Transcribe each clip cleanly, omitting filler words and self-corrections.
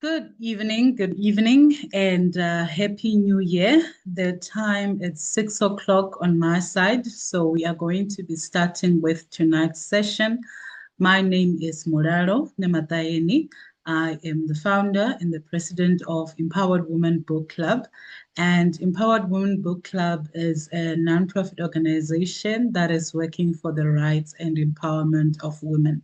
good evening, and Happy New Year. The time is 6 o'clock on my side, so we are going to be starting with tonight's session. My name is Muraro Nematayeni. I am the founder and the president of ImPower'd Woman Book Club. And ImPower'd Woman Book Club is a nonprofit organization that is working for the rights and empowerment of women.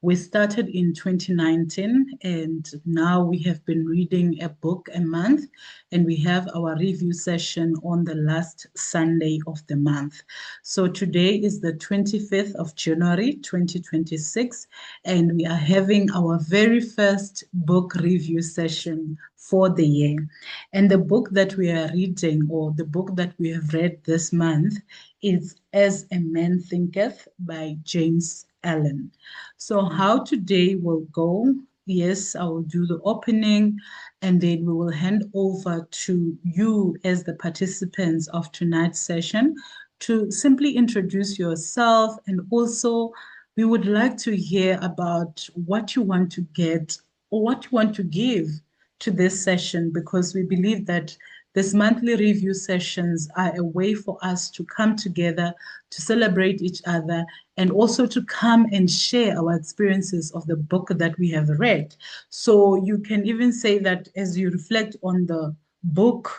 We started in 2019, and now we have been reading a book a month, and we have our review session on the last Sunday of the month. So today is the 25th of January, 2026, and we are having our very first book review session for the year. And the book that we are reading, or the book that we have read this month, is As a Man Thinketh by James Allen. So how today will go, yes, I will do the opening, and then we will hand over to you as the participants of tonight's session to simply introduce yourself, and also we would like to hear about what you want to get or what you want to give to this session, because we believe that these monthly review sessions are a way for us to come together, to celebrate each other, and also to come and share our experiences of the book that we have read. So you can even say that as you reflect on the book,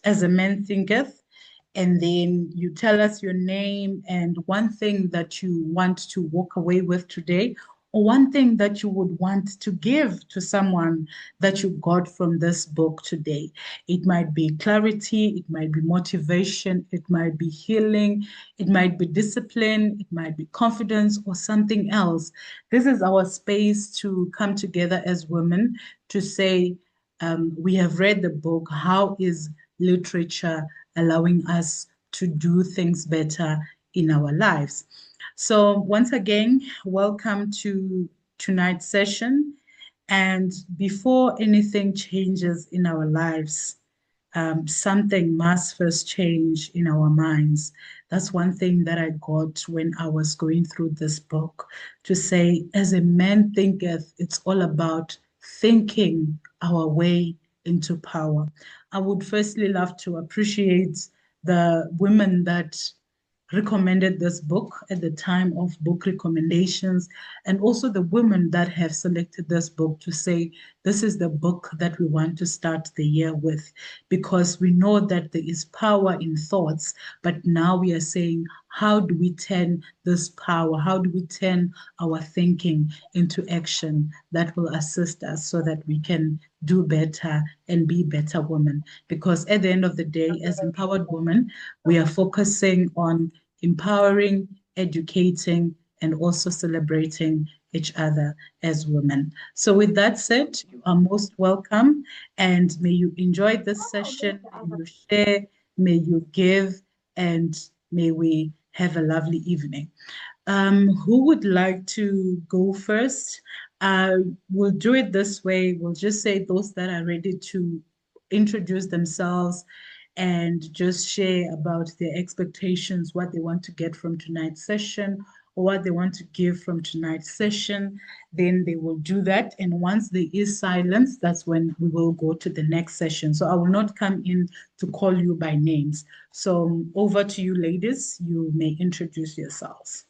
As a Man Thinketh, and then you tell us your name and one thing that you want to walk away with today, or one thing that you would want to give to someone that you got from this book today. It might be clarity, it might be motivation, it might be healing, it might be discipline, it might be confidence, or something else. This is our space to come together as women to say, we have read the book. How is literature allowing us to do things better in our lives? So once again, welcome to tonight's session. And before anything changes in our lives, something must first change in our minds. That's one thing that I got when I was going through this book, to say, as a man thinketh, it's all about thinking our way into power. I would firstly love to appreciate the women that recommended this book at the time of book recommendations, and also the women that have selected this book to say, this is the book that we want to start the year with, because we know that there is power in thoughts, but now we are saying, how do we turn this power, how do we turn our thinking into action that will assist us so that we can do better and be better women? Because at the end of the day, as empowered women, we are focusing on empowering, educating, and also celebrating each other as women. So with that said, you are most welcome, and may you enjoy this session, may you share, may you give, and may we have a lovely evening. Who would like to go first? We'll do it this way. We'll just say those that are ready to introduce themselves and just share about their expectations, what they want to get from tonight's session, or what they want to give from tonight's session. Then they will do that. And once there is silence, that's when we will go to the next session. So I will not come in to call you by names. So over to you, ladies. You may introduce yourselves.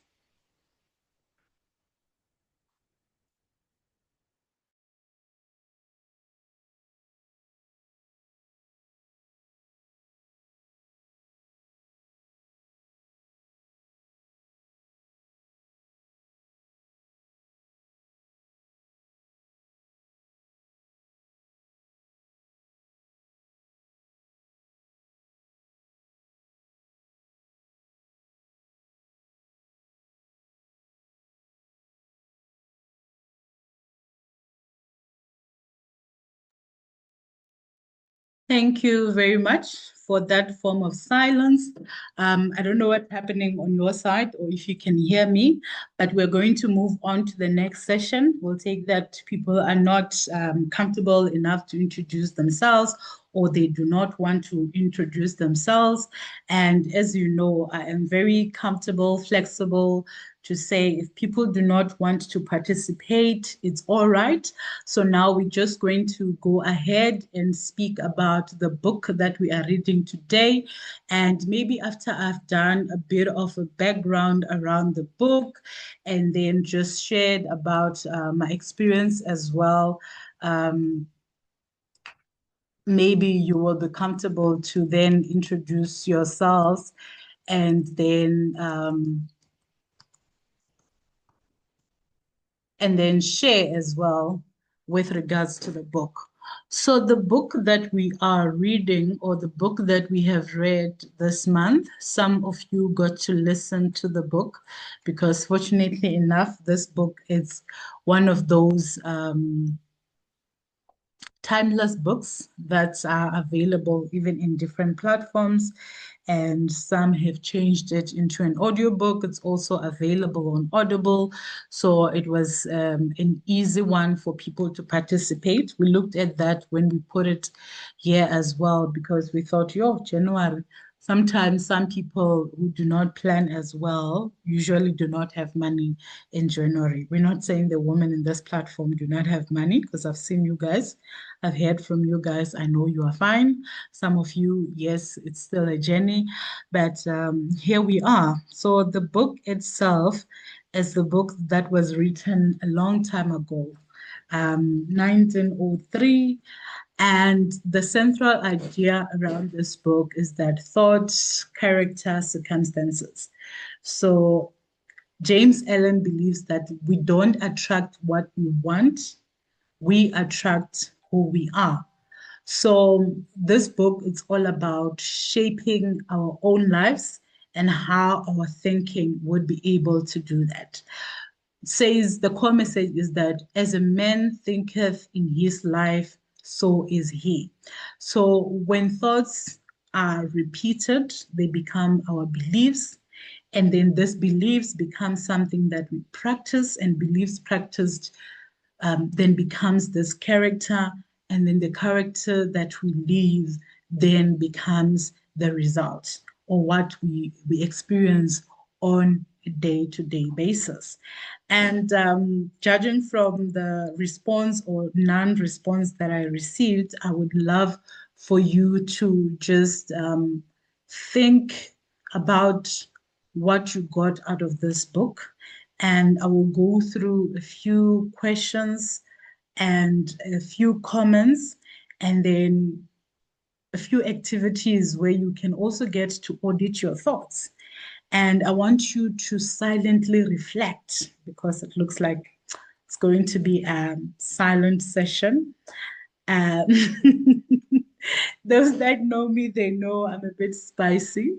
Thank you very much for that form of silence. I don't know what's happening on your side or if you can hear me, but we're going to move on to the next session. We'll take that people are not comfortable enough to introduce themselves, or they do not want to introduce themselves. And as you know, I am very comfortable, flexible to say if people do not want to participate, it's all right. So now we're just going to go ahead and speak about the book that we are reading today. And maybe after I've done a bit of a background around the book and then just shared about my experience as well, maybe you will be comfortable to then introduce yourselves and then share as well with regards to the book. So the book that we are reading, or the book that we have read this month, some of you got to listen to the book because fortunately enough, this book is one of those timeless books that are available even in different platforms, and some have changed it into an audiobook. It's also available on Audible, so it was an easy one for people to participate. We looked at that when we put it here as well because we thought, yo, January. Sometimes some people who do not plan as well usually do not have money in January. We're not saying the women in this platform do not have money because I've seen you guys. I've heard from you guys. I know you are fine. Some of you, yes, it's still a journey, but here we are. So the book itself is the book that was written a long time ago, 1903. And the central idea around this book is that thought, character, circumstances. So James Allen believes that we don't attract what we want, we attract who we are. So this book is all about shaping our own lives and how our thinking would be able to do that. It says the core message is that as a man thinketh in his life, so is he. So when thoughts are repeated, they become our beliefs. And then these beliefs become something that we practice, and beliefs practiced then becomes this character, and then the character that we live then becomes the result or what we experience on a day-to-day basis. And judging from the response or non-response that I received, I would love for you to just think about what you got out of this book. And I will go through a few questions and a few comments, and then a few activities where you can also get to audit your thoughts. And I want you to silently reflect because it looks like it's going to be a silent session. Um, those that know me, they know I'm a bit spicy,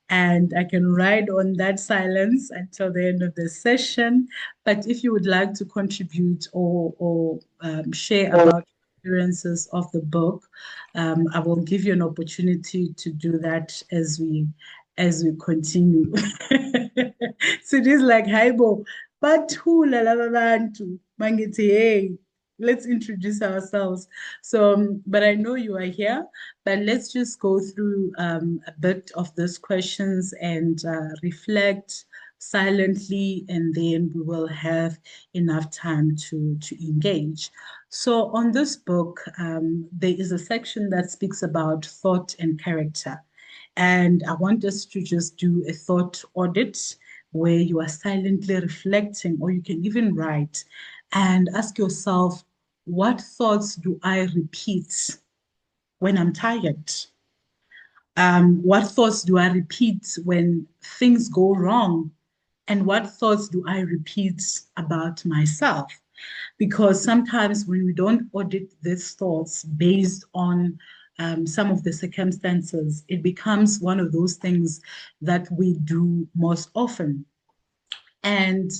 and I can ride on that silence until the end of the session. But if you would like to contribute or share about experiences of the book, I will give you an opportunity to do that as we continue. So it is like, hi bo, but who la la bantu mangithi hey, let's introduce ourselves. So, but I know you are here, but let's just go through a bit of these questions and reflect silently, and then we will have enough time to engage. So on this book, there is a section that speaks about thought and character. And I want us to just do a thought audit where you are silently reflecting, or you can even write and ask yourself, what thoughts do I repeat when I'm tired? What thoughts do I repeat when things go wrong? And what thoughts do I repeat about myself? Because sometimes when we don't audit these thoughts based on some of the circumstances, it becomes one of those things that we do most often. And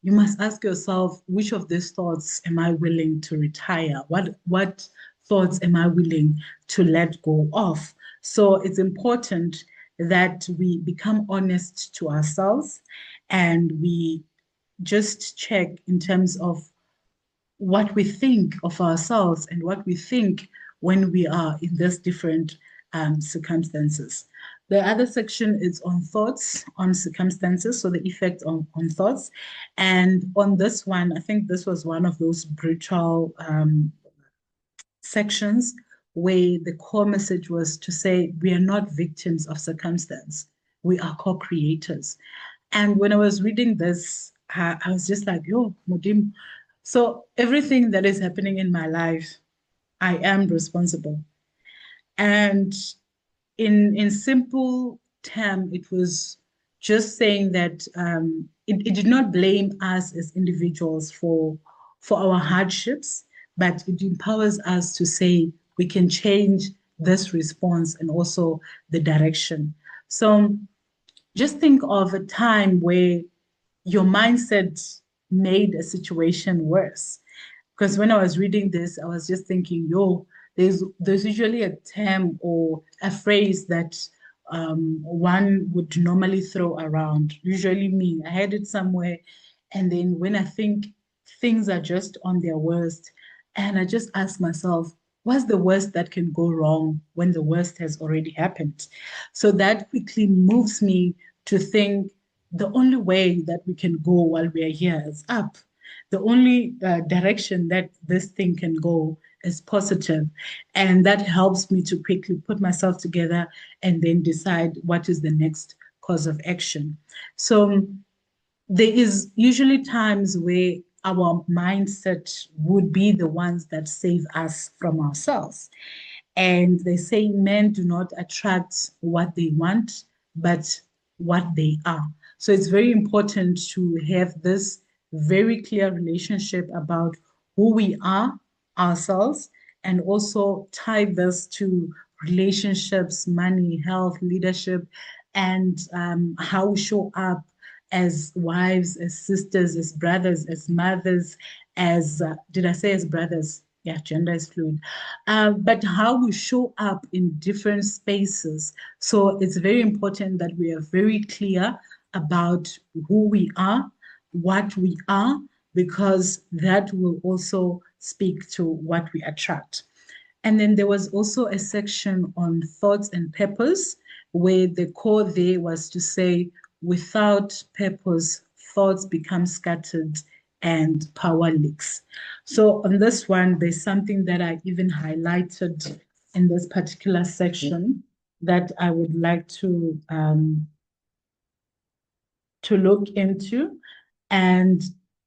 you must ask yourself, which of these thoughts am I willing to retire? What thoughts am I willing to let go of? So it's important that we become honest to ourselves and we just check in terms of what we think of ourselves and what we think when we are in these different circumstances. The other section is on thoughts, on circumstances, so the effect on thoughts. And on this one, I think this was one of those brutal sections where the core message was to say we are not victims of circumstance, we are co-creators. And when I was reading this, I was just like, yo, Mudim. So everything that is happening in my life, I am responsible. And in simple term, it was just saying that it did not blame us as individuals for our hardships, but it empowers us to say we can change this response and also the direction. So just think of a time where your mindset made a situation worse. Because when I was reading this, I was just thinking, yo, there's usually a term or a phrase that one would normally throw around. Usually me, I had it somewhere, and then when I think things are just on their worst, and I just ask myself, what's the worst that can go wrong when the worst has already happened? So that quickly moves me to think the only way that we can go while we are here is up. The only direction that this thing can go is positive. And that helps me to quickly put myself together and then decide what is the next course of action. So there is usually times where our mindset would be the ones that save us from ourselves. And they say men do not attract what they want, but what they are. So it's very important to have this very clear relationship about who we are ourselves and also tie this to relationships, money, health, leadership, and how we show up as wives, as sisters, as brothers, as mothers, as, did I say as brothers? Yeah, gender is fluid. But how we show up in different spaces. So it's very important that we are very clear about who we are, what we are, because that will also speak to what we attract. And then there was also a section on thoughts and purpose, where the core there was to say, without purpose, thoughts become scattered and power leaks. So on this one, there's something that I even highlighted in this particular section that I would like to look into. And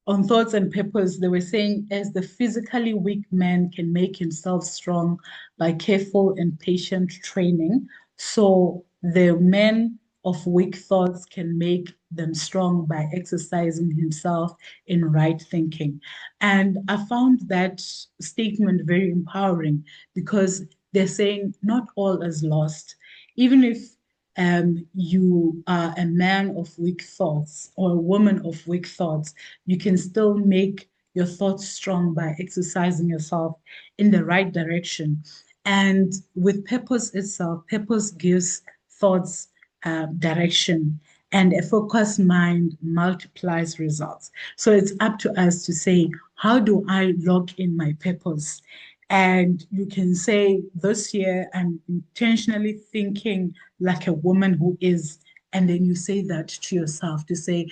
on thoughts and purpose, they were saying, as the physically weak man can make himself strong by careful and patient training, so the man of weak thoughts can make them strong by exercising himself in right thinking. And I found that statement very empowering because they're saying not all is lost. Even if you are a man of weak thoughts or a woman of weak thoughts, you can still make your thoughts strong by exercising yourself in the right direction. And with purpose itself, purpose gives thoughts direction, and a focused mind multiplies results. So it's up to us to say, how do I lock in my purpose? And you can say, this year, I'm intentionally thinking like a woman who is. And then you say that to yourself to say,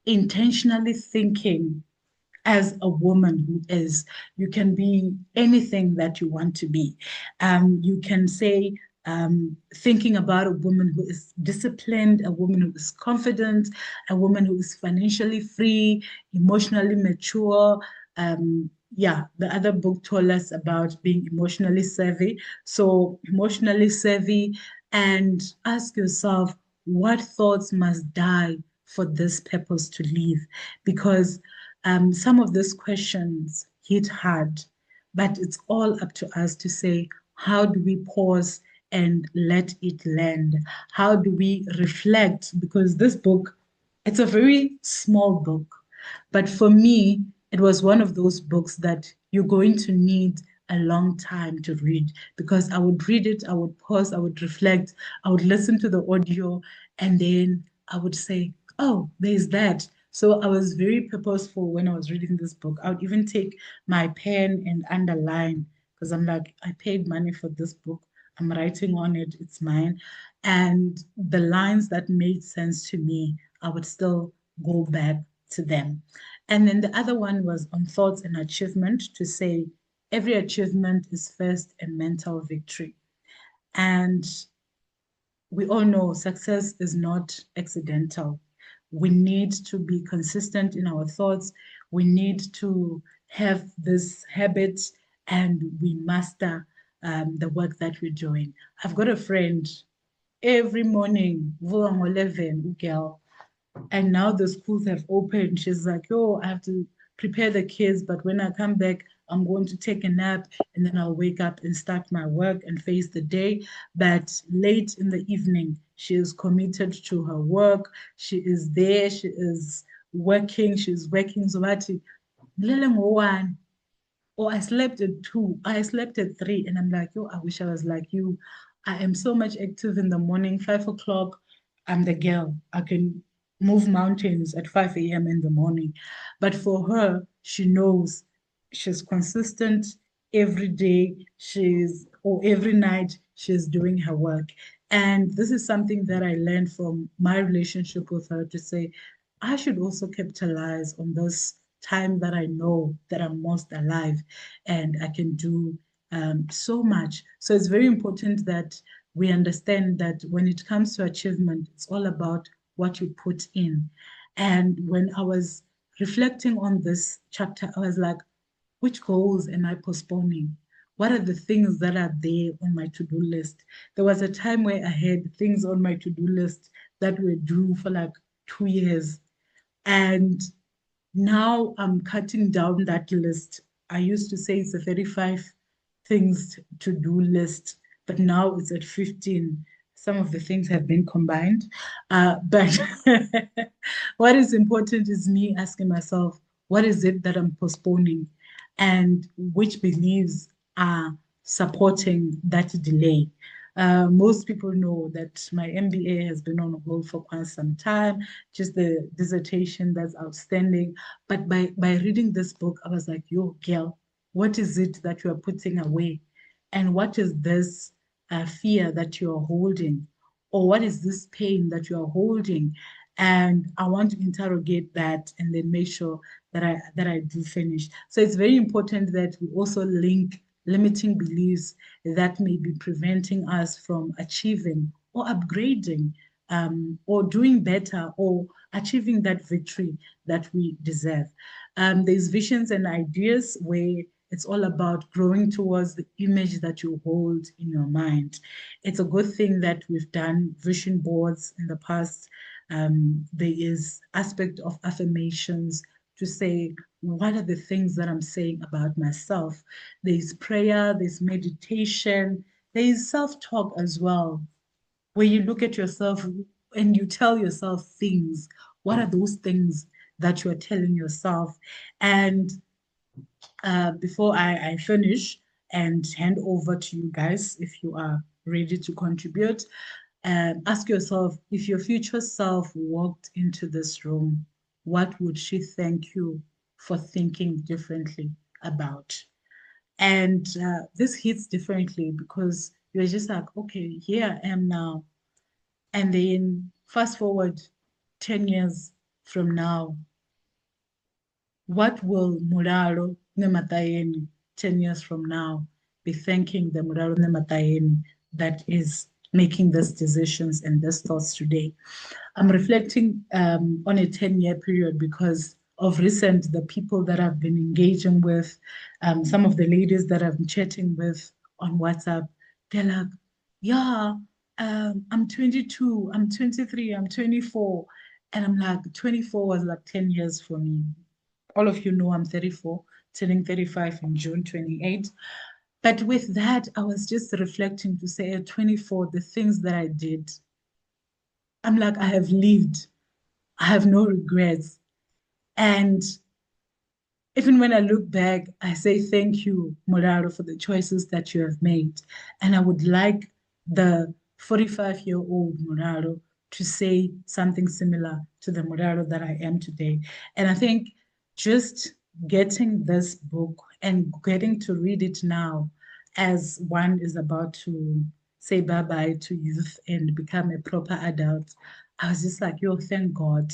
intentionally thinking as a woman who is. You can be anything that you want to be. You can say, thinking about a woman who is disciplined, a woman who is confident, a woman who is financially free, emotionally mature. Yeah, the other book told us about being emotionally savvy. So, emotionally savvy, and ask yourself, what thoughts must die for this purpose to live? Because some of these questions hit hard, but it's all up to us to say, how do we pause and let it land? How do we reflect? Because this book, it's a very small book, but for me, it was one of those books that you're going to need a long time to read because I would read it, I would pause, I would reflect, I would listen to the audio, and then I would say, oh, there's that. So I was very purposeful when I was reading this book. I would even take my pen and underline because I'm like, I paid money for this book. I'm writing on it. It's mine. And the lines that made sense to me, I would still go back to them. And then the other one was on thoughts and achievement, to say every achievement is first a mental victory. And we all know success is not accidental. We need to be consistent in our thoughts. We need to have this habit, and we master the work that we're doing. I've got a friend every morning, 11, girl, and now the schools have opened. She's like, oh, I have to prepare the kids, but when I come back, I'm going to take a nap and then I'll wake up and start my work and face the day. But late in the evening, she is committed to her work. She is there. She is working. She's working. So, or I slept at 2, I slept at 3, and I'm like, yo, I wish I was like you. I am so much active in the morning, 5 o'clock. I'm the girl. I can move mountains at 5 a.m. in the morning. But for her, she knows she's consistent every day. Or every night, she's doing her work. And this is something that I learned from my relationship with her, to say, I should also capitalize on this time that I know that I'm most alive and I can do so much. So it's very important that we understand that when it comes to achievement, it's all about what you put in. And when I was reflecting on this chapter, I was like, which goals am I postponing? What are the things that are there on my to-do list? There was a time where I had things on my to-do list that were due for like 2 years. And now I'm cutting down that list. I used to say it's a 35 things to do list, but now it's at 15. Some of the things have been combined. But what is important is me asking myself, what is it that I'm postponing? And which beliefs are supporting that delay? Most people know that my MBA has been on hold for quite some time, just the dissertation that's outstanding. But by reading this book, I was like, yo, girl, what is it that you are putting away? And what is this fear that you are holding? Or what is this pain that you are holding? And I want to interrogate that and then make sure that I do finish. So it's very important that we also link limiting beliefs that may be preventing us from achieving or upgrading, or doing better, or achieving that victory that we deserve. There's visions and ideas where it's all about growing towards the image that you hold in your mind. It's a good thing that we've done vision boards in the past. There is aspect of affirmations to say, what are the things that I'm saying about myself? There's prayer, there's meditation, there's self-talk as well, where you look at yourself and you tell yourself things. What are those things that you are telling yourself? And before I finish and hand over to you guys, if you are ready to contribute, ask yourself, if your future self walked into this room, what would she thank you for thinking differently about? And this hits differently because you're just like, okay, here I am now. And then fast forward 10 years from now, what will Muraro Nematayeni 10 years from now be thanking the Muraro Nematayeni that is making these decisions and these thoughts today? I'm reflecting on a 10-year period because of recent, the people that I've been engaging with, some of the ladies that I've been chatting with on WhatsApp, they're like, yeah, I'm 22, I'm 23, I'm 24. And I'm like, 24 was like 10 years for me. All of you know I'm 34, turning 35 in June 28. But with that, I was just reflecting to say at 24, the things that I did, I'm like, I have lived. I have no regrets. And even when I look back, I say thank you, Muraro, for the choices that you have made. And I would like the 45-year-old Muraro to say something similar to the Muraro that I am today. And I think just getting this book and getting to read it now as one is about to say bye-bye to youth and become a proper adult. I was just like, yo, thank God.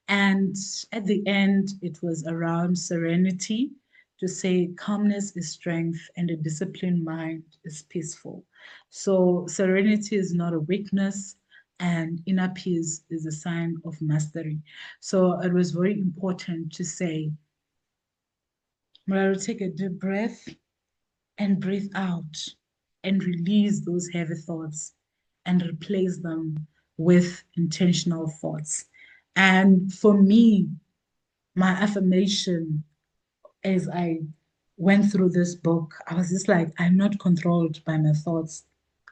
And at the end, it was around serenity, to say calmness is strength and a disciplined mind is peaceful. So serenity is not a weakness, and inner peace is a sign of mastery. So it was very important to say, Muraro, take a deep breath and breathe out and release those heavy thoughts and replace them with intentional thoughts. And for me, my affirmation as I went through this book, I was just like, I'm not controlled by my thoughts.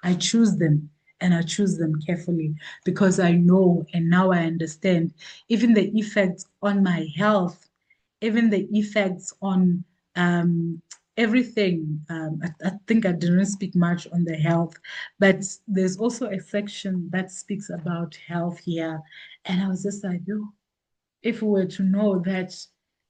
I choose them, and I choose them carefully, because I know and now I understand even the effects on my health, even the effects on everything. I think I didn't speak much on the health, but there's also a section that speaks about health here. And I was just like, oh, if we were to know that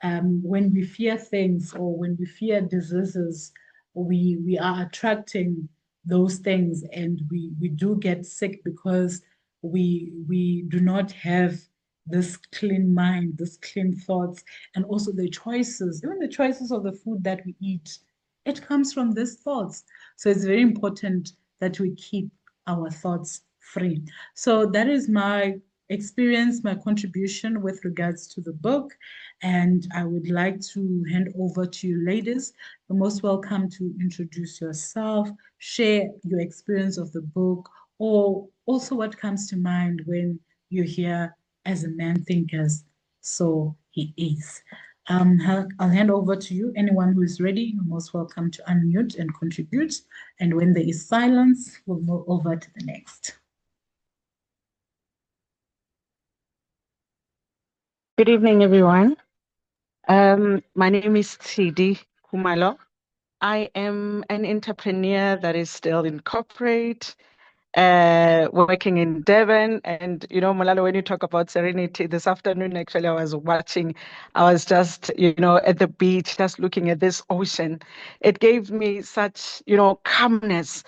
when we fear things or when we fear diseases, we are attracting those things, and we do get sick because we do not have this clean mind, this clean thoughts, and also the choices, even the choices of the food that we eat, it comes from these thoughts. So it's very important that we keep our thoughts free. So that is my experience, my contribution with regards to the book. And I would like to hand over to you ladies. You're most welcome to introduce yourself, share your experience of the book, or also what comes to mind when you hear As a Man Thinketh, so he is. I'll hand over to you. Anyone who is ready, you're most welcome to unmute and contribute. And when there is silence, we'll move over to the next. Good evening, everyone. My name is Tsidi Kumalo. I am an entrepreneur that is still in corporate, working in Devon. And, Malalo, when you talk about serenity, this afternoon, actually, I was just, at the beach, just looking at this ocean. It gave me such, calmness,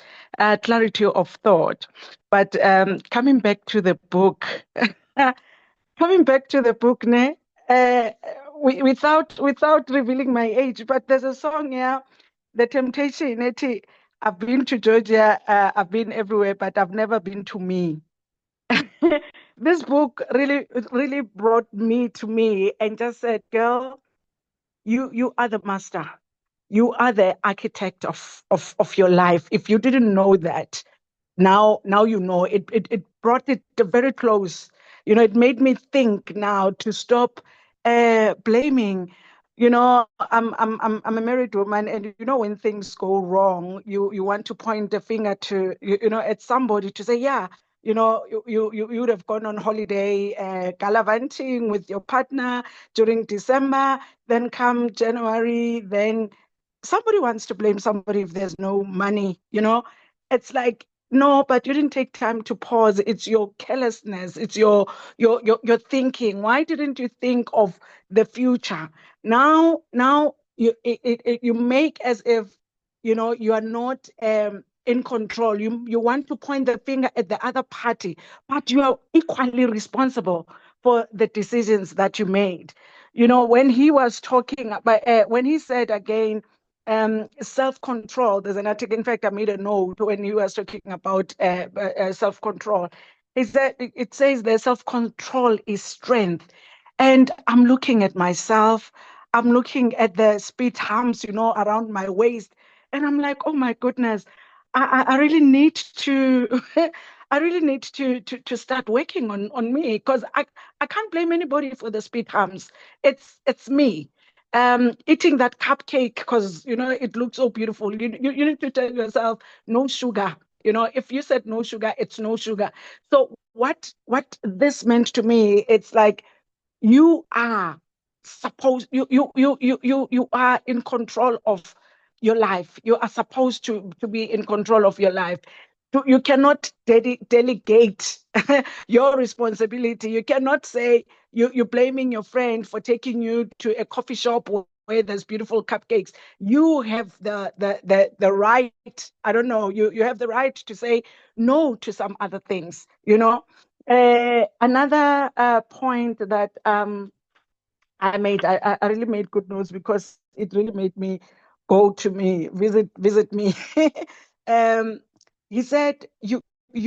clarity of thought. But coming back to the book, coming back to the book, uh, without revealing my age, but there's a song here, The Temptation. I've been to Georgia, I've been everywhere, but I've never been to me. This book really brought me to me and just said, girl, you are the master. You are the architect of your life. If you didn't know that, now you know. It brought it very close. It made me think now to stop blaming. I'm a married woman, and when things go wrong, you want to point the finger to at somebody to say, yeah, you would have gone on holiday gallivanting with your partner during December, then come January, then somebody wants to blame somebody if there's no money. It's like, no, but you didn't take time to pause. It's your carelessness. It's your thinking. Why didn't you think of the future? Now you make as if you are not in control. You want to point the finger at the other party, but you are equally responsible for the decisions that you made. When he was talking about when he said again, self-control. There's an article, in fact, I made a note when he was talking about self-control. It says that self-control is strength. And I'm looking at myself, I'm looking at the speed humps, around my waist. And I'm like, oh my goodness, I really need to I really need to start working on me, because I can't blame anybody for the speed humps. It's me. Eating that cupcake because it looks so beautiful. You need to tell yourself no sugar. If you said no sugar, it's no sugar. So what this meant to me, it's like you are supposed you are in control of your life. You are supposed to be in control of your life. You cannot delegate your responsibility. You cannot say you're blaming your friend for taking you to a coffee shop where there's beautiful cupcakes. You have the right, I don't know, you have the right to say no to some other things, you know. Another point that I made, I really made good notes because it really made me go to me, visit me. um, he said, you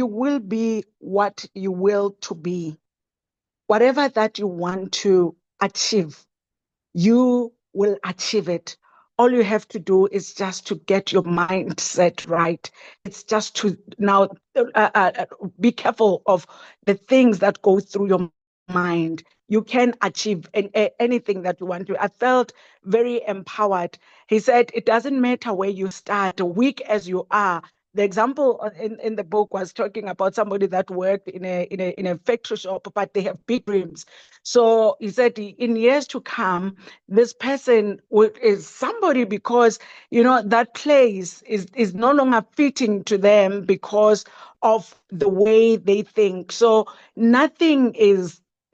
will be what you will to be. Whatever that you want to achieve, you will achieve it. All you have to do is just to get your mindset right. It's just to now be careful of the things that go through your mind. You can achieve anything that you want to. I felt very empowered. He said, it doesn't matter where you start, weak as you are. The example in the book was talking about somebody that worked in a factory shop, but they have big dreams. So he said, in years to come, this person is somebody because that place is no longer fitting to them because of the way they think. So nothing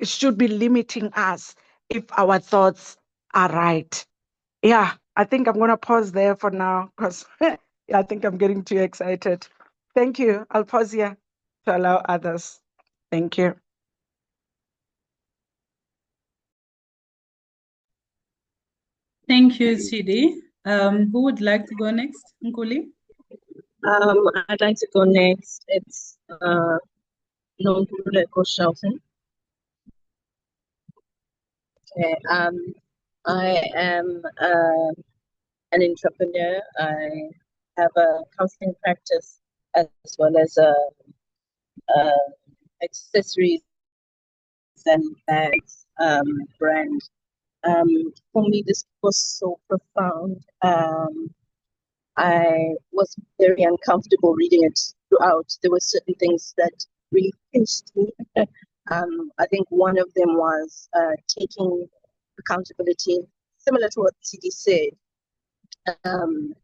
should be limiting us if our thoughts are right. Yeah, I think I'm going to pause there for now because I think I'm getting too excited. Thank you. I'll pause here to allow others. Thank you. Thank you, Chidi. Who would like to go next? Nkuli? I'd like to go next. It's Nonkululeko Shelton. Okay. I am an entrepreneur. I have a counseling practice as well as a accessories and bags brand. For me, this was so profound. I was very uncomfortable reading it throughout. There were certain things that really pinched me. I think one of them was taking accountability, similar to what CD said. Um,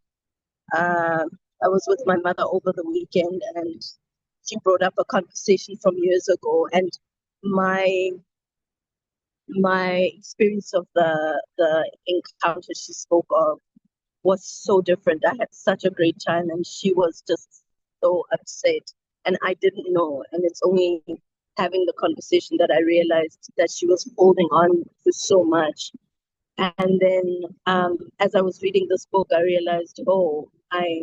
uh, I was with my mother over the weekend, and she brought up a conversation from years ago, and my my experience of the encounter she spoke of was so different. I had such a great time, and she was just so upset, and I didn't know. And it's only having the conversation that I realized that she was holding on to so much. And then, as I was reading this book, I realized, oh, I,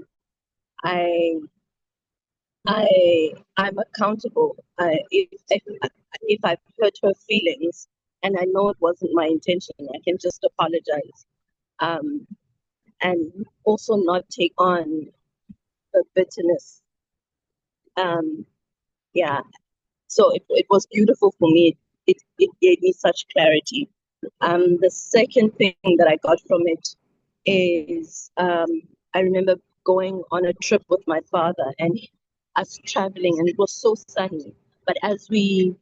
I'm accountable. If I've hurt her feelings, and I know it wasn't my intention, I can just apologize. Um, and also not take on the bitterness. Um, yeah, so it was beautiful for me. It gave me such clarity. The second thing that I got from it is I remember going on a trip with my father and us traveling, and it was so sunny. But as we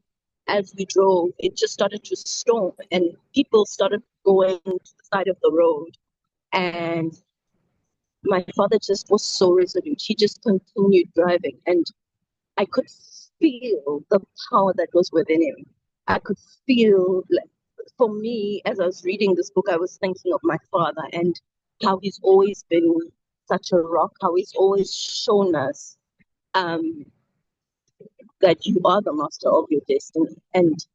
drove, it just started to storm, and people started going to the side of the road, and my father just was so resolute. He just continued driving, and I could feel the power that was within him. I could feel, like, for me, as I was reading this book, I was thinking of my father and how he's always been such a rock, how he's always shown us um, that you are the master of your destiny, and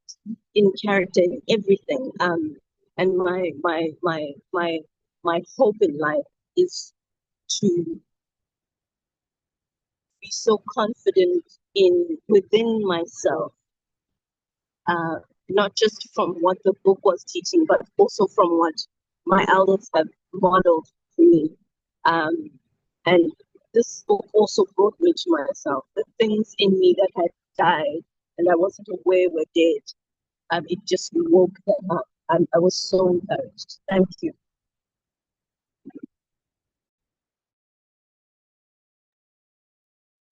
in character, in everything. And my hope in life is to be so confident in within myself, uh, not just from what the book was teaching, but also from what my elders have modeled to me. Um, and this book also brought me to myself. The things in me that had died and I wasn't aware were dead. It just woke them up. I was so encouraged. Thank you.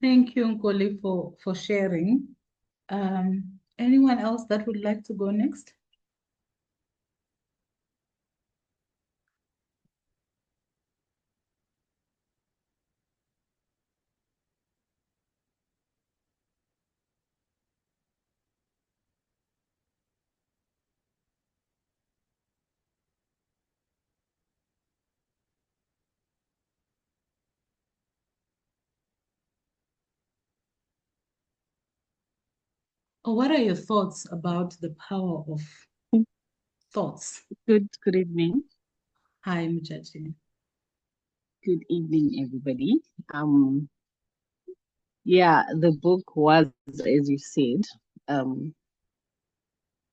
Thank you, Nkoli, for sharing. Anyone else that would like to go next? What are your thoughts about the power of thoughts? Good evening. Hi, Muchachi. Good evening, everybody. Yeah, the book was, as you said, um,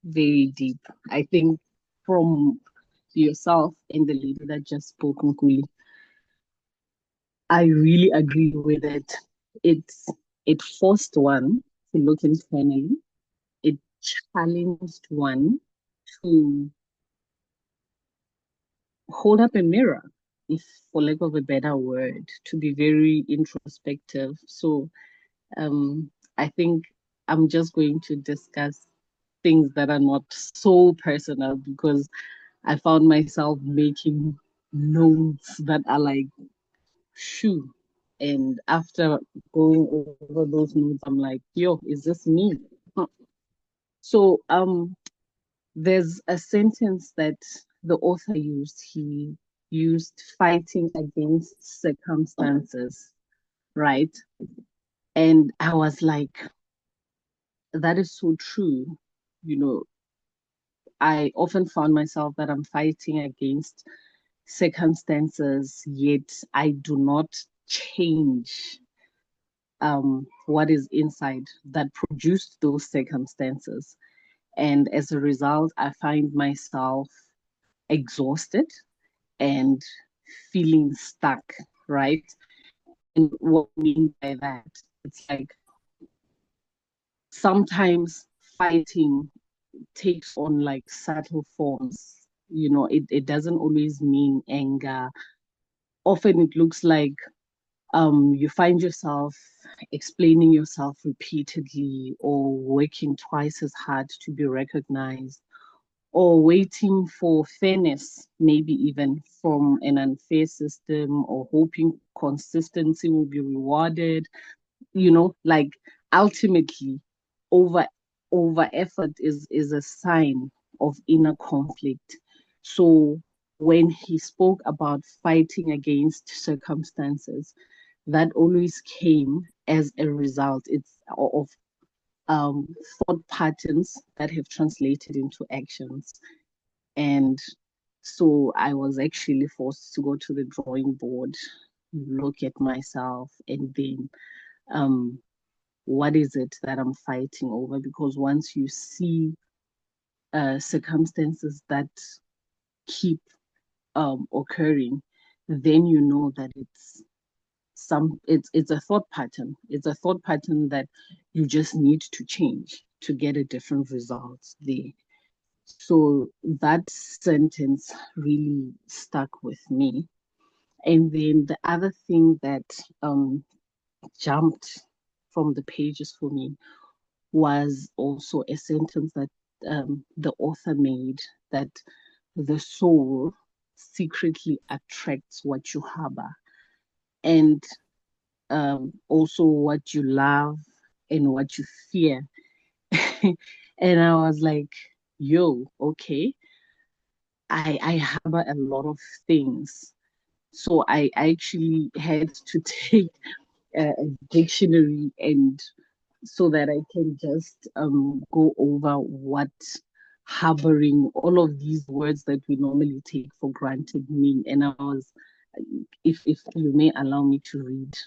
very deep. I think from yourself and the lady that just spoke, Nkuli, I really agree with it. It forced one to look internally. It challenged one to hold up a mirror, if for lack of a better word, to be very introspective. So I think I'm just going to discuss things that are not so personal because I found myself making notes that are like, shoo. And after going over those notes, I'm like, yo, is this me? Huh. So there's a sentence that the author used. He used fighting against circumstances, right? And I was like, that is so true. You know, I often found myself that I'm fighting against circumstances, yet I do not change what is inside that produced those circumstances. And as a result, I find myself exhausted and feeling stuck, right? And what I mean by that, it's like sometimes fighting takes on like subtle forms. You know, it doesn't always mean anger. Often it looks like you find yourself explaining yourself repeatedly or working twice as hard to be recognized or waiting for fairness, maybe even from an unfair system or hoping consistency will be rewarded. You know, like ultimately over over effort is a sign of inner conflict. So when he spoke about fighting against circumstances, that always came as a result of um, thought patterns that have translated into actions. And so I was actually forced to go to the drawing board, look at myself, and then um, what is it that I'm fighting over? Because once you see circumstances that keep occurring, then you know that it's a thought pattern. It's a thought pattern that you just need to change to get a different result there. So that sentence really stuck with me. And then the other thing that jumped from the pages for me was also a sentence that the author made, that the soul secretly attracts what you harbor, and also what you love and what you fear. And I was like, yo, okay, I harbor a lot of things. So I actually had to take a dictionary and so that I can just go over what harboring, all of these words that we normally take for granted mean. And I was, if you may allow me to read,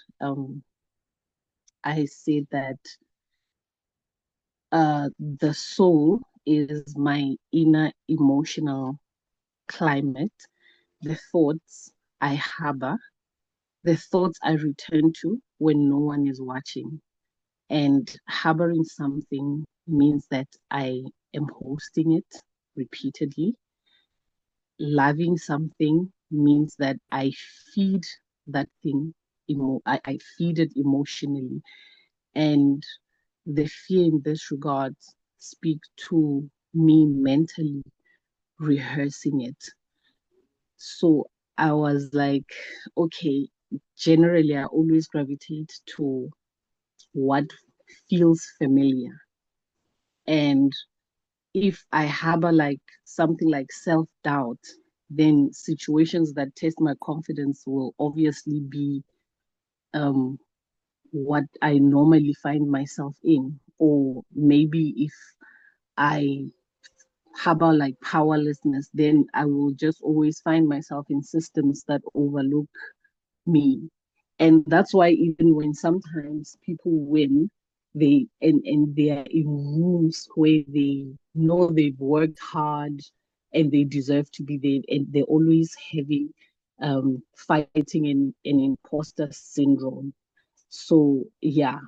I said that the soul is my inner emotional climate, the thoughts I harbor, the thoughts I return to when no one is watching. And harboring something means that I am hosting it repeatedly. Loving something means that I feed that thing, I feed it emotionally. And the fear in this regard speaks to me mentally rehearsing it. So I was like, okay, generally I always gravitate to what feels familiar. And if I harbor like something like self-doubt, then situations that test my confidence will obviously be what I normally find myself in. or maybe if I harbor like powerlessness, then I will just always find myself in systems that overlook me. And that's why even when sometimes people win, and they are in rooms where they know they've worked hard and they deserve to be there, and they're always having fighting an imposter syndrome. So yeah,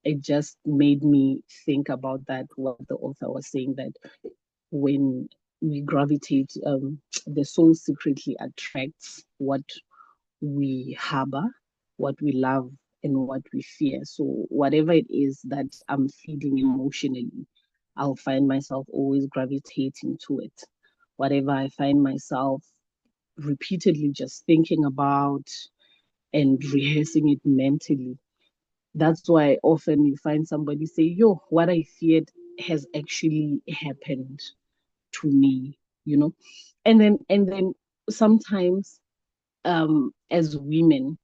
it just made me think about that, what the author was saying, that when we gravitate, the soul secretly attracts what we harbor, what we love, and what we fear. So, whatever it is that I'm feeling emotionally, I'll find myself always gravitating to it. Whatever I find myself repeatedly just thinking about and rehearsing it mentally. That's why often you find somebody say, Yo, what I feared has actually happened to me, you know? And then sometimes as women,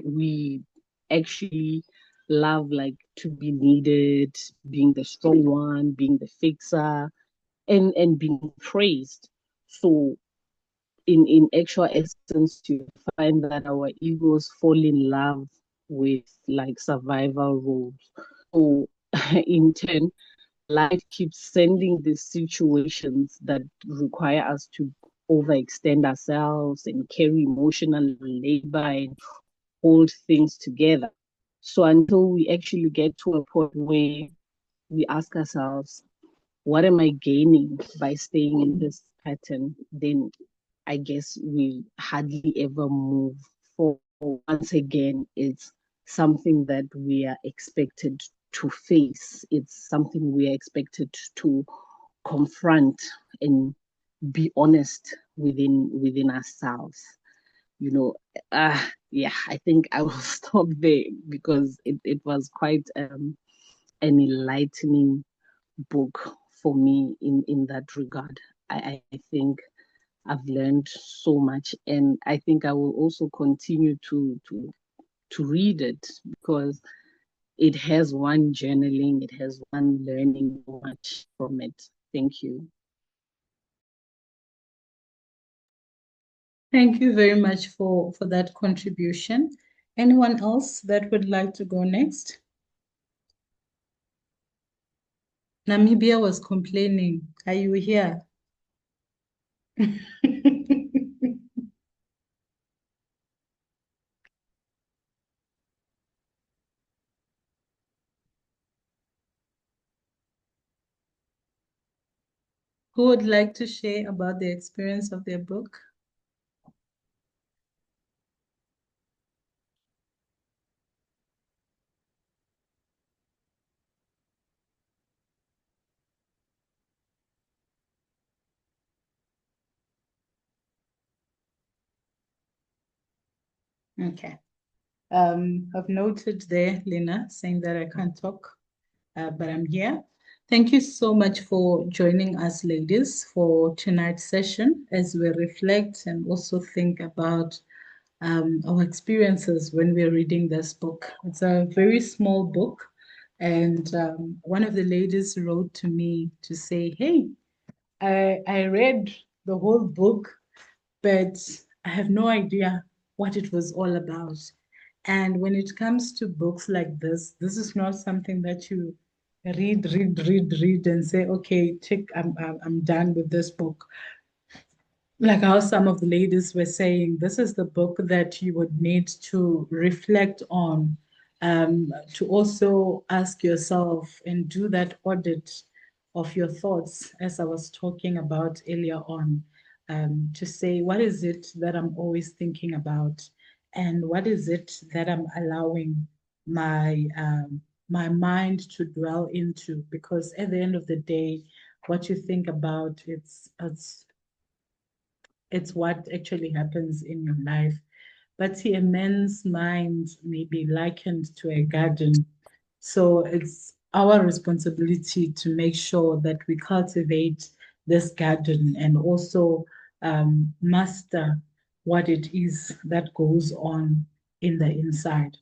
we actually love like to be needed, being the strong one, being the fixer, and being praised. So in actual essence, you find that our egos fall in love with like survival roles. So in turn, life keeps sending these situations that require us to overextend ourselves and carry emotional labor and hold things together. So until we actually get to a point where we ask ourselves, what am I gaining by staying in this pattern? Then I guess we hardly ever move forward. Once again, it's something that we are expected to face. It's something we are expected to confront and be honest within ourselves. You know, yeah, I think I will stop there because it was quite an enlightening book for me in that regard. I think I've learned so much, and I think I will also continue to read it because it has one journaling, it has one learning so much from it. Thank you. Thank you very much for that contribution. Anyone else that would like to go next? Namibia was complaining. Are you here? Who would like to share about the experience of their book? Okay. I've noted there, Lena, saying that I can't talk, but I'm here. Thank you so much for joining us, ladies, for tonight's session as we reflect and also think about our experiences when we're reading this book. It's a very small book, and one of the ladies wrote to me to say, hey, I read the whole book, but I have no idea what it was all about. And when it comes to books like this is not something that you read, and say, okay, I'm done with this book. Like how some of the ladies were saying, this is the book that you would need to reflect on, to also ask yourself and do that audit of your thoughts, as I was talking about earlier on, to say, what is it that I'm always thinking about? And what is it that I'm allowing my mind to dwell into? Because at the end of the day, what you think about, it's what actually happens in your life. But see, a man's mind may be likened to a garden. So it's our responsibility to make sure that we cultivate this garden and also master what it is that goes on in the inside.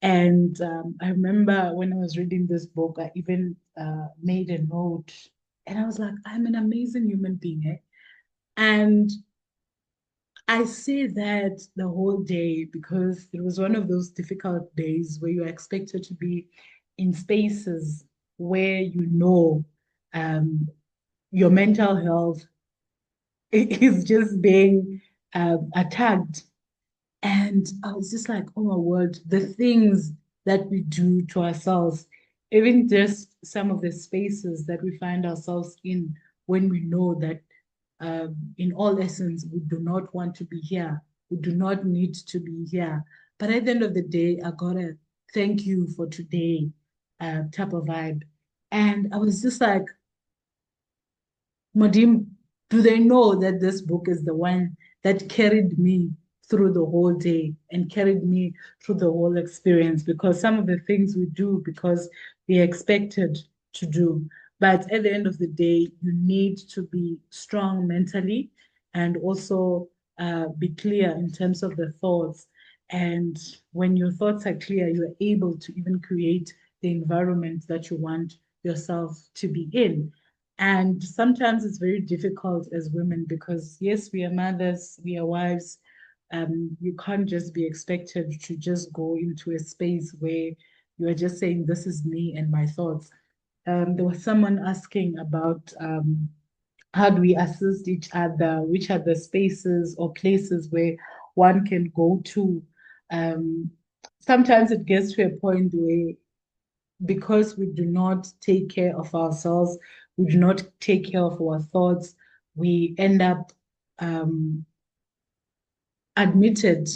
And I remember when I was reading this book, I even made a note, and I was like, I'm an amazing human being, eh? And I say that the whole day because it was one of those difficult days where you're expected to be in spaces where you know um, your mental health is just being attacked. And I was just like, oh my word, the things that we do to ourselves, even just some of the spaces that we find ourselves in when we know that in all essence, we do not want to be here. We do not need to be here. But at the end of the day, I gotta thank you for today type of vibe. And I was just like, Madim, do they know that this book is the one that carried me through the whole day and carried me through the whole experience? Because some of the things we do because we expected to do. But at the end of the day, you need to be strong mentally and also be clear in terms of the thoughts. And when your thoughts are clear, you're able to even create the environment that you want yourself to be in. And sometimes it's very difficult as women because, yes, we are mothers, we are wives. You can't just be expected to just go into a space where you are just saying, this is me and my thoughts. There was someone asking about how do we assist each other, which are the spaces or places where one can go to. Um, Sometimes it gets to a point where because we do not take care of ourselves, we do not take care of our thoughts, we end up admitted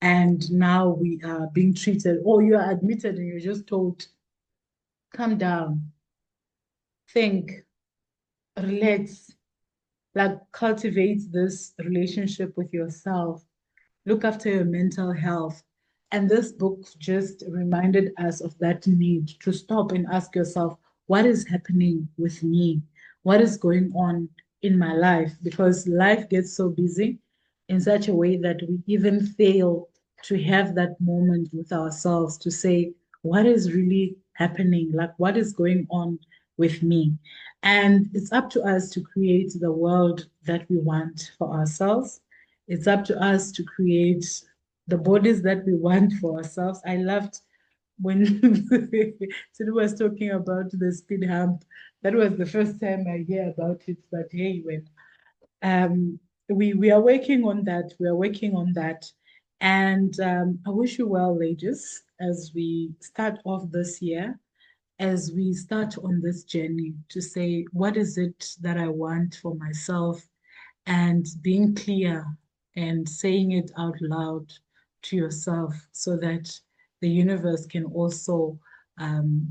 and now we are being treated, or you are admitted and you're just told, calm down, think, relax, like cultivate this relationship with yourself, look after your mental health. And this book just reminded us of that need to stop and ask yourself, what is happening with me? What is going on in my life? Because life gets so busy in such a way that we even fail to have that moment with ourselves to say, what is really happening? Like, what is going on with me? And it's up to us to create the world that we want for ourselves. It's up to us to create the bodies that we want for ourselves. I loved when Sidi was talking about the speed hump. That was the first time I hear about it. But hey, when we are working on that, we are working on that, and I wish you well, ladies, as we start off this year, as we start on this journey to say, what is it that I want for myself? And being clear and saying it out loud to yourself so that the universe can also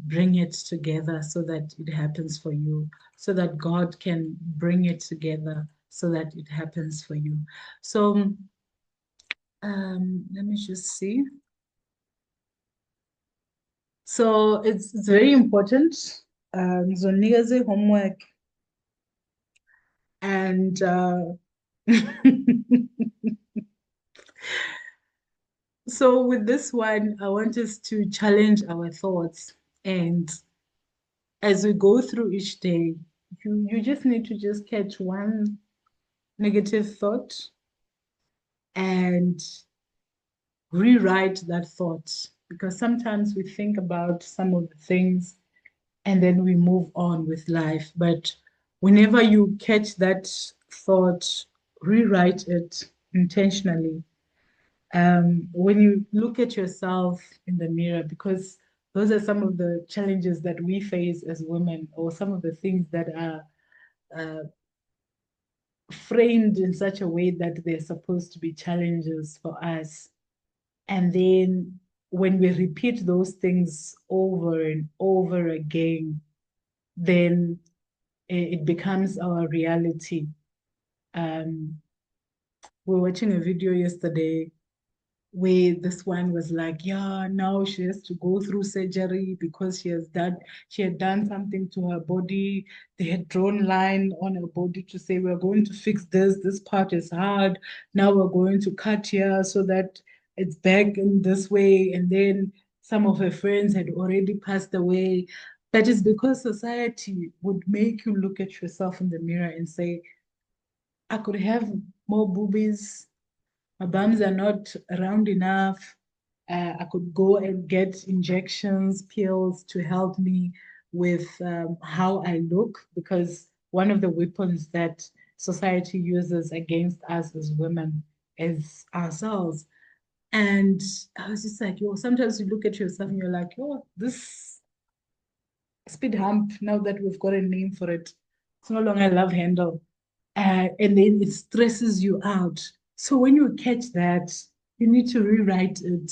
bring it together so that it happens for you, so that God can bring it together so that it happens for you. So let me just see. So it's very important. Zonikeze homework and so with this one, I want us to challenge our thoughts. And as we go through each day, you just need to just catch one negative thought and rewrite that thought. Because sometimes we think about some of the things and then we move on with life. But whenever you catch that thought, rewrite it intentionally. When you look at yourself in the mirror, because those are some of the challenges that we face as women, or some of the things that are uh, framed in such a way that they're supposed to be challenges for us. And then when we repeat those things over and over again, then it becomes our reality. We were watching a video yesterday where this one was like, yeah, now she has to go through surgery because she had done something to her body. They had drawn line on her body to say, we're going to fix this part is hard. Now we're going to cut here so that it's back in this way. And then some of her friends had already passed away. That is because society would make you look at yourself in the mirror and say, I could have more boobies, my bums are not round enough. I could go and get injections, pills to help me with how I look, because one of the weapons that society uses against us as women is ourselves. And I was just like, yo, sometimes you look at yourself and you're like, oh, this speed hump, now that we've got a name for it, it's no longer a love handle. And then it stresses you out. So when you catch that, you need to rewrite it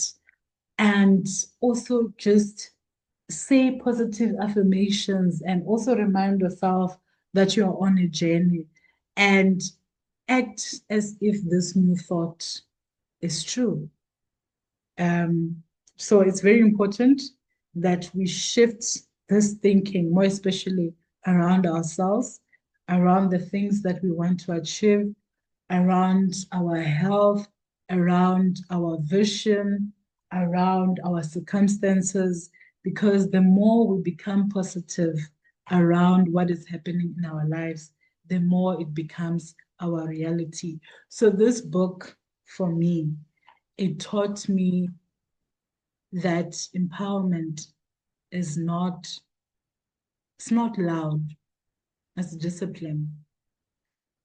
and also just say positive affirmations and also remind yourself that you are on a journey and act as if this new thought is true. So it's very important that we shift this thinking, more especially around ourselves, around the things that we want to achieve, around our health, around our vision, around our circumstances, because the more we become positive around what is happening in our lives, the more it becomes our reality. So this book, for me, it taught me that empowerment is not, it's not loud, it's discipline.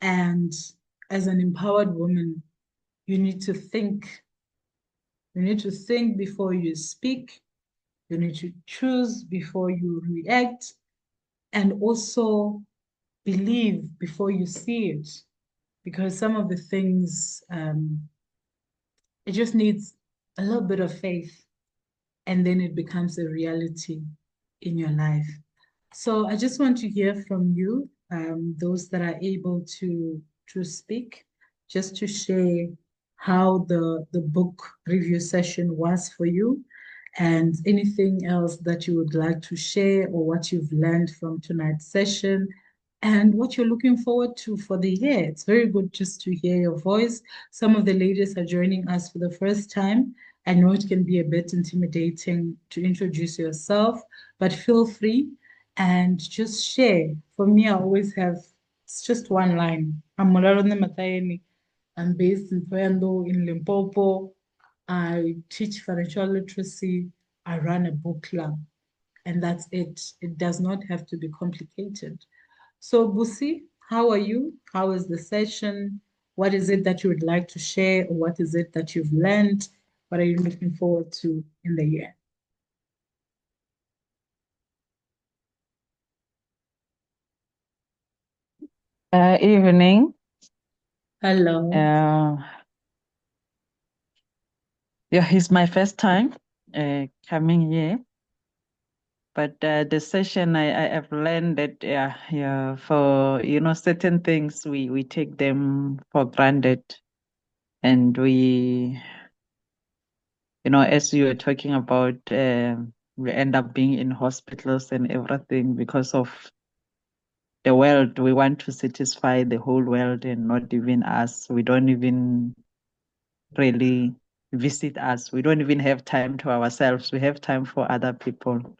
And as an empowered woman, you need to think. You need to think before you speak. You need to choose before you react, and also believe before you see it. Because some of the things, it just needs a little bit of faith, and then it becomes a reality in your life. So I just want to hear from you, those that are able to speak, just to share how the book review session was for you, and anything else that you would like to share, or what you've learned from tonight's session, and what you're looking forward to for the year. It's very good just to hear your voice. Some of the ladies are joining us for the first time. I know it can be a bit intimidating to introduce yourself, but feel free and just share. For me, I always have, it's just one line. I'm Molalone Matayeni. I'm based in Toyando in Limpopo. I teach financial literacy. I run a book club, and that's it. It does not have to be complicated. So, Busi, how are you? How is the session? What is it that you would like to share, or what is it that you've learned? What are you looking forward to in the year? Evening. Hello. Yeah, it's my first time coming here, but the session I have learned that for certain things we take them for granted, and we as you were talking about we end up being in hospitals and everything because of the world. We want to satisfy the whole world and not even us. We don't even really visit us. We don't even have time to ourselves. We have time for other people.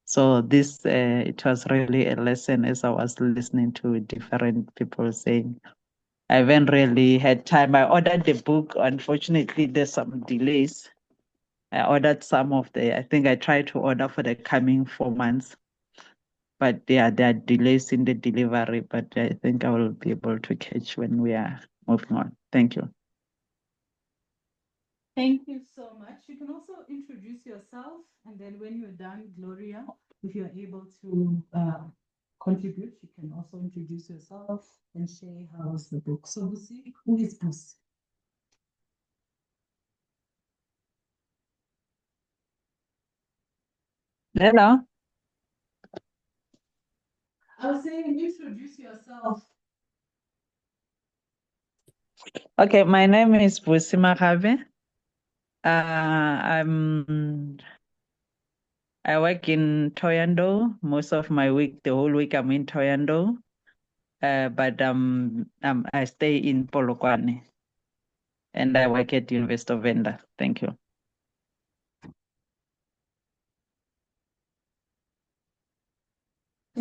So this, it was really a lesson as I was listening to different people saying, I haven't really had time. I ordered the book. Unfortunately, there's some delays. I ordered some of I think I tried to order for the coming 4 months. But yeah, there are delays in the delivery, but I think I will be able to catch when we are moving on. Thank you. Thank you so much. You can also introduce yourself, and then when you're done, Gloria, if you're able to contribute, you can also introduce yourself and share how was the book. So, Busi, who is Busi? Hello. I was saying, introduce yourself. Okay, my name is Busi Makabe. I work in Toyando. Most of my week, the whole week, I'm in Toyando. But I stay in Polokwane, and I work at University of Venda. Thank you.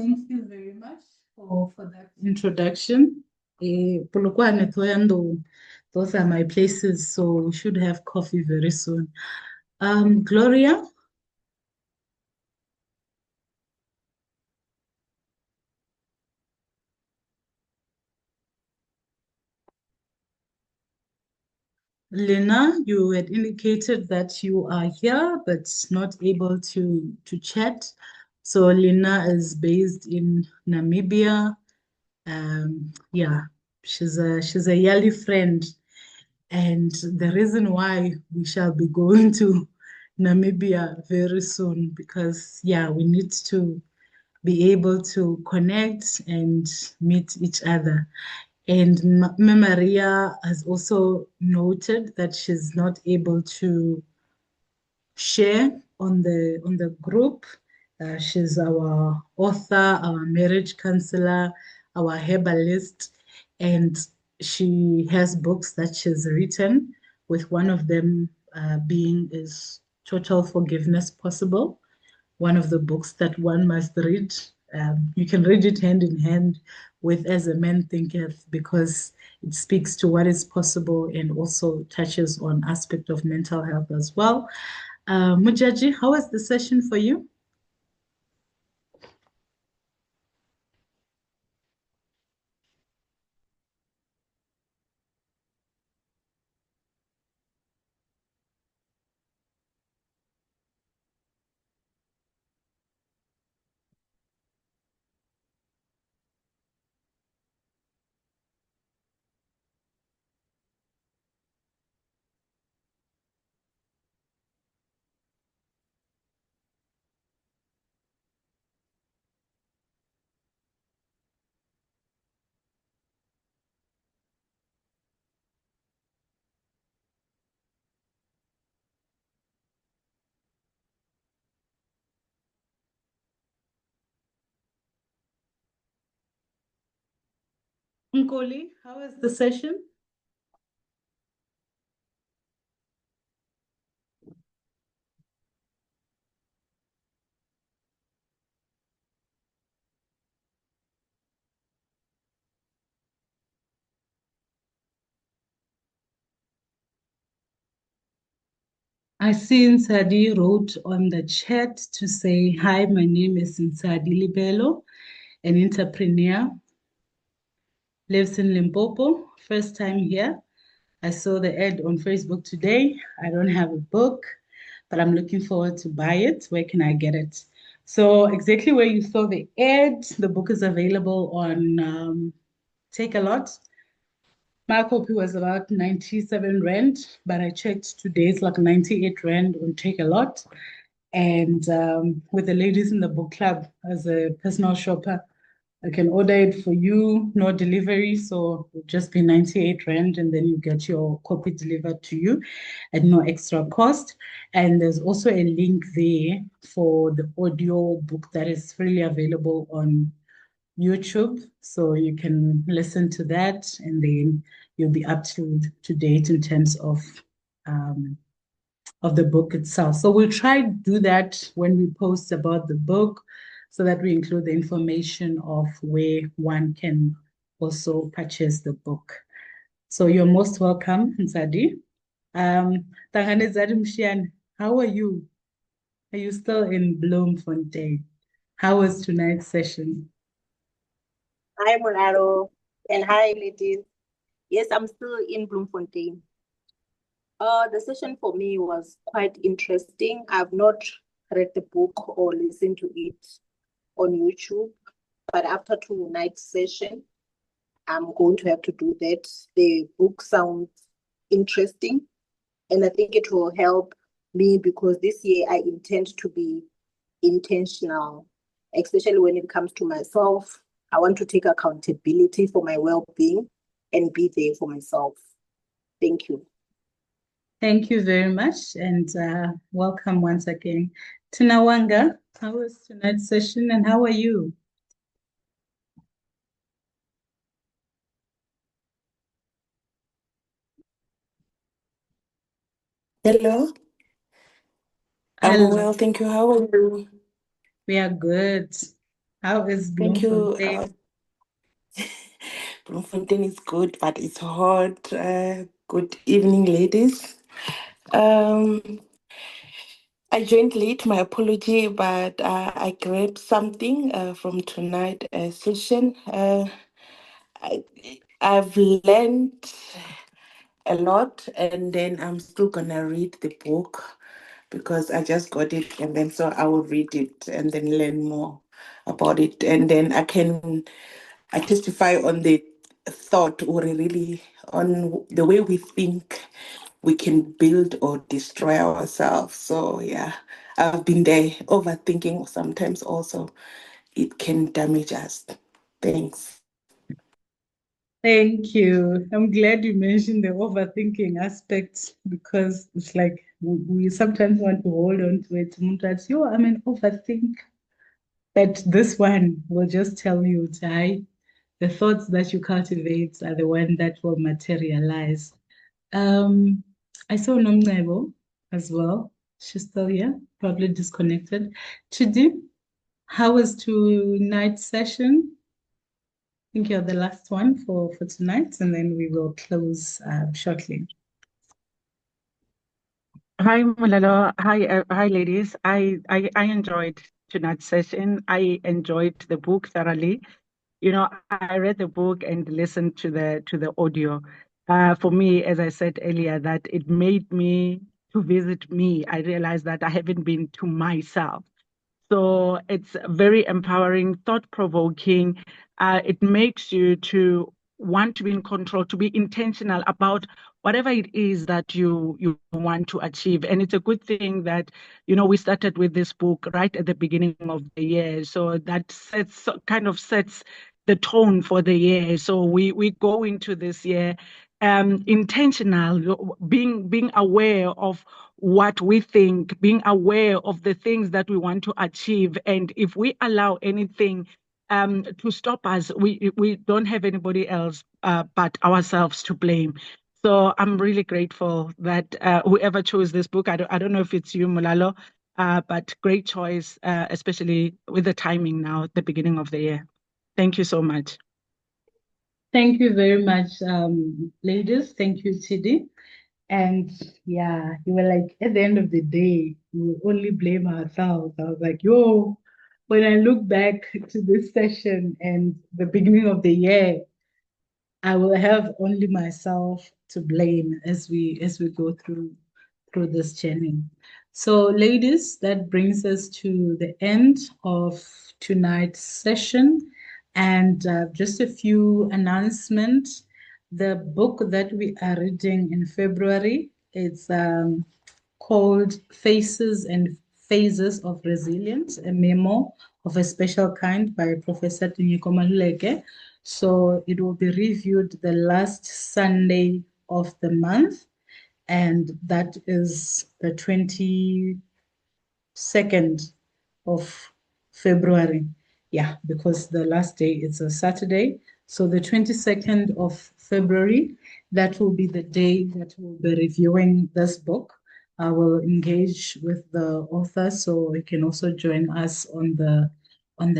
Thank you very much for that introduction. Polokwane, Thohoyandou, those are my places, so we should have coffee very soon. Gloria? Lena, you had indicated that you are here but not able to chat. So Lena is based in Namibia. Yeah, she's a yearly friend. And the reason why we shall be going to Namibia very soon, because yeah, we need to be able to connect and meet each other. And Maria has also noted that she's not able to share on the group. She's our author, our marriage counselor, our herbalist, and she has books that she's written, with one of them being Is Total Forgiveness Possible? One of the books that one must read. You can read it hand in hand with As a Man Thinketh, because it speaks to what is possible and also touches on aspect of mental health as well. Mujaji, how was the session for you? Nkoli, how was the session? I see Nsadi wrote on the chat to say, hi, my name is Nsadi Libelo, an entrepreneur, lives in Limpopo, first time here. I saw the ad on Facebook today. I don't have a book, but I'm looking forward to buy it. Where can I get it? So exactly where you saw the ad, the book is available on Take a Lot. My copy was about 97 Rand, but I checked today, it's like 98 Rand on Take a Lot. And with the ladies in the book club, as a personal shopper, I can order it for you, no delivery. So it'll just be 98 Rand, and then you get your copy delivered to you at no extra cost. And there's also a link there for the audio book that is freely available on YouTube, so you can listen to that, and then you'll be up to date in terms of the book itself. So we'll try to do that when we post about the book, so that we include the information of where one can also purchase the book. So you're most welcome, Nzadi. Tanganezadi Mshian, how are you? Are you still in Bloemfontein? How was tonight's session? Hi, Monaro, and hi, ladies. Yes, I'm still in Bloemfontein. The session for me was quite interesting. I've not read the book or listened to it on YouTube, but after tonight's session, I'm going to have to do that. The book sounds interesting, and I think it will help me because this year I intend to be intentional, especially when it comes to myself. I want to take accountability for my well-being and be there for myself. Thank you. Thank you very much, and welcome once again. Tinawanga, how was tonight's session and how are you? Hello, I'm Hello, well, thank you. How are you? we are good. How is Thank you. Bloemfontein? Bloemfontein is good, but it's hot. Good evening, ladies. Um, I joined late, my apology, but I grabbed something from tonight session. I, I've learned a lot, and then I'm still gonna read the book because I just got it, and then so I will read it and then learn more about it, and then I testify on the thought or really on the way we think we can build or destroy ourselves. So yeah, I've been there overthinking sometimes also it can damage us. Thanks. Thank you. I'm glad you mentioned the overthinking aspect because it's like we sometimes want to hold on to it. That's, yo, I'm an overthink. But this one will just tell you, Tai, the thoughts that you cultivate are the one that will materialize. Um, I saw Nomnebo as well. She's still here, probably disconnected. Chidi, how was tonight's session? I think you're the last one for tonight, and then we will close shortly. Hi, Mulalo. Hi, ladies. I enjoyed tonight's session. I enjoyed the book thoroughly. You know, I read the book and listened to the audio. For me, as I said earlier, that it made me to visit me. I realized that I haven't been to myself. So it's very empowering, thought-provoking. It makes you to want to be in control, to be intentional about whatever it is that you want to achieve. And it's a good thing that, you know, we started with this book right at the beginning of the year. So that kind of sets the tone for the year. So we go into this year intentional, being aware of what we think, being aware of the things that we want to achieve. And if we allow anything to stop us, we don't have anybody else but ourselves to blame. So I'm really grateful that whoever chose this book, I don't know if it's you, Mulalo, but great choice, especially with the timing now, at the beginning of the year. Thank you so much. Thank you very much, ladies. Thank you, Chidi. And yeah, you were like, at the end of the day, we will only blame ourselves. I was like, yo, when I look back to this session and the beginning of the year, I will have only myself to blame as we go through this journey. So, ladies, that brings us to the end of tonight's session, and just a few announcements. The book that we are reading in February, it's called Faces and Phases of Resilience, a memo of a special kind by Professor Tinyiko Maluleke. So it will be reviewed the last Sunday of the month, and that is the 22nd of February. Yeah, because the last day is a Saturday. So the 22nd of February, that will be the day that we'll be reviewing this book. I will engage with the author so he can also join us on the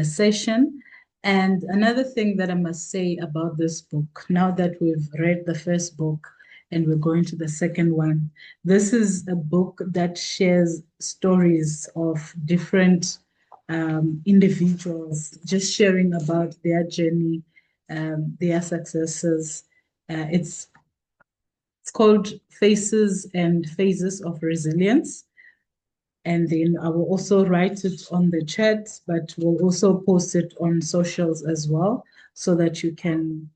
session. And another thing that I must say about this book, now that we've read the first book and we're going to the second one, this is a book that shares stories of different individuals, just sharing about their journey, their successes. It's called Faces and Phases of Resilience. And then I will also write it on the chat, but we'll also post it on socials as well, so that you can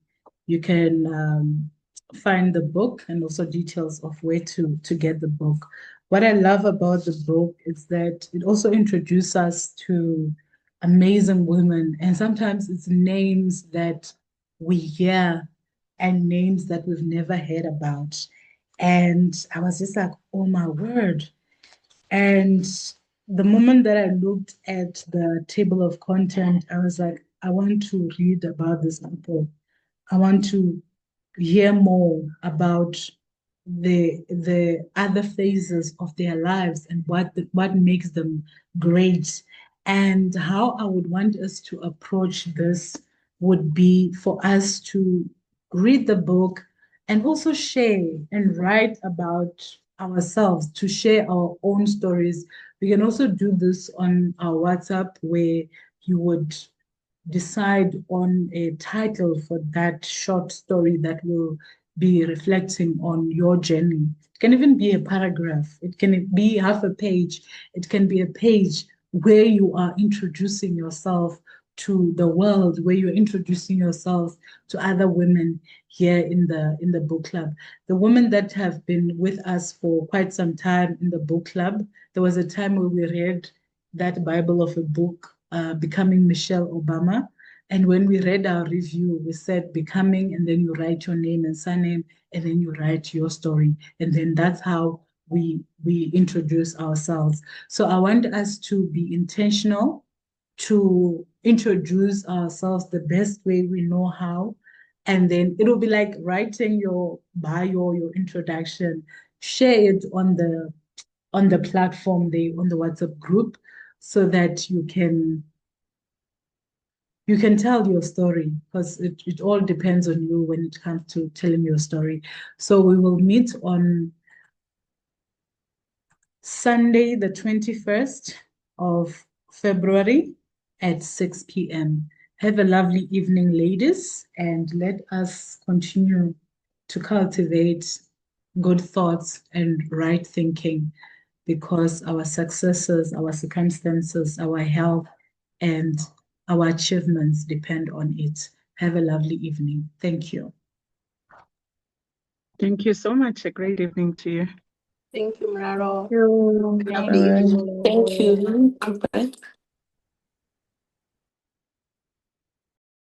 find the book and also details of where to get the book. What I love about the book is that it also introduces us to amazing women, and sometimes it's names that we hear and names that we've never heard about. And I was just like, oh my word. And the moment that I looked at the table of content, I was like, I want to read about these people. I want to hear more about the other phases of their lives and what makes them great. And how I would want us to approach this would be for us to read the book and also share and write about ourselves, to share our own stories. We can also do this on our WhatsApp, where you would decide on a title for that short story that will be reflecting on your journey. It can even be a paragraph, it can be half a page, it can be a page where you are introducing yourself to the world, where you're introducing yourself to other women here in the book club. The women that have been with us for quite some time in the book club, there was a time where we read that Bible of a book, Becoming Michelle Obama. And when we read our review, we said becoming, and then you write your name and surname, and then you write your story. And then that's how we introduce ourselves. So I want us to be intentional to introduce ourselves the best way we know how. And then it'll be like writing your bio, your introduction, share it on the platform there, on the WhatsApp group, so that you can tell your story, because it all depends on you when it comes to telling your story. So we will meet on Sunday, the 21st of February at 6 p.m. Have a lovely evening, ladies, and let us continue to cultivate good thoughts and right thinking, because our successes, our circumstances, our health, and our achievements depend on it. Have a lovely evening. Thank you. Thank you so much. A great evening to you. Thank you, Mraro. You. Lovely evening. Thank you. Goodbye.